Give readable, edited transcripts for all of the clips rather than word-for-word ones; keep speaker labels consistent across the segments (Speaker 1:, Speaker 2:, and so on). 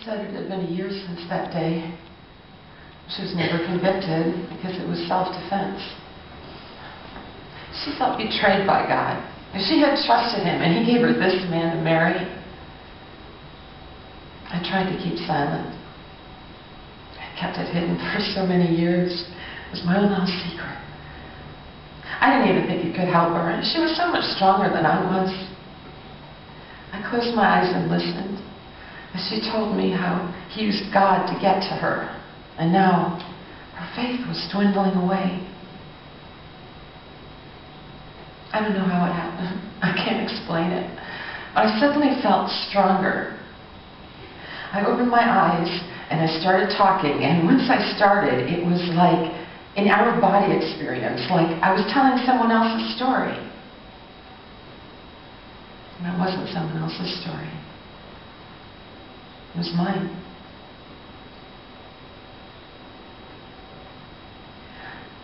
Speaker 1: said it had been a year since that day. She was never convicted because it was self-defense. She felt betrayed by God. She had trusted Him, and He gave her this man to marry. I tried to keep silent. I kept it hidden for so many years. It was my own little secret. I didn't even think it could help her. She was so much stronger than I was. I closed my eyes and listened as she told me how He used God to get to her. And now her faith was dwindling away. I don't know how it happened. I can't explain it. But I suddenly felt stronger. I opened my eyes and I started talking. And once I started, it was like an out-of-body experience, like I was telling someone else's story. And it wasn't someone else's story. It was mine.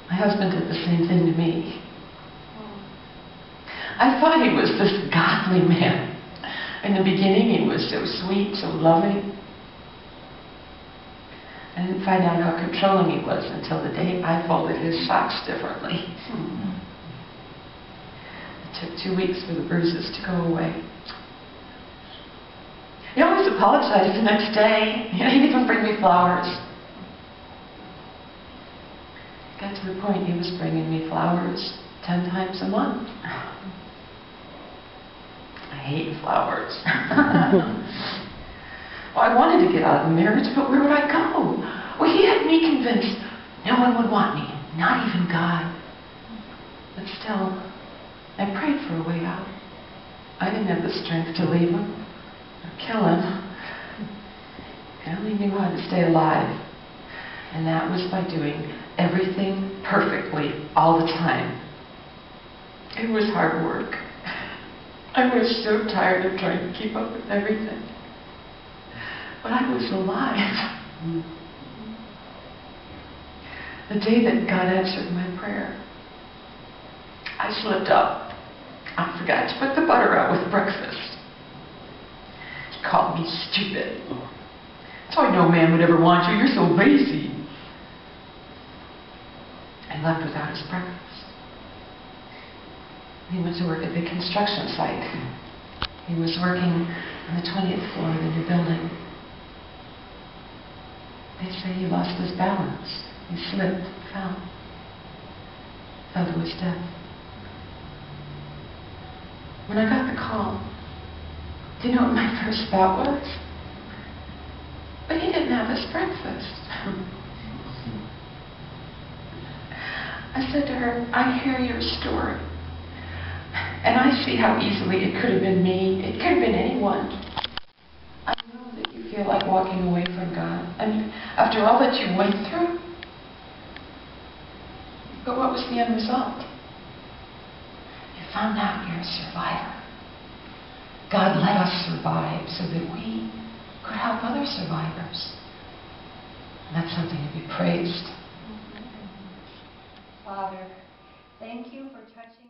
Speaker 1: My husband did the same thing to me. I thought he was this godly man. In the beginning, he was so sweet, so loving. I didn't find out how controlling he was until the day I folded his socks differently. It took 2 weeks for the bruises to go away. He always apologized the next day. He'd even bring me flowers. It got to the point he was bringing me flowers 10 times a month. I hate flowers. Well, I wanted to get out of the marriage, but where would I go? Well, he had me convinced no one would want me, not even God. But still, I prayed for a way out. I didn't have the strength to leave him or kill him. I only knew how to stay alive. And that was by doing everything perfectly all the time. It was hard work. I was so tired of trying to keep up with everything. But I was alive. The day that God answered my prayer, I slipped up. I forgot to put the butter out with breakfast. He called me stupid. That's why no man would ever want you. You're so lazy. I left without his breakfast. He went to work at the construction site. He was working on the 20th floor of the new building. They say he lost his balance. He slipped, fell to his death. When I got the call, do you know what my first thought was? But he didn't have his breakfast. I said to her, I hear your story. And I see how easily it could have been me. It could have been anyone. I know that you feel like walking away from God. I mean, after all that you went through. But what was the end result? You found out you're a survivor. God let us survive so that we could help other survivors. And that's something to be praised.
Speaker 2: Father, thank you for touching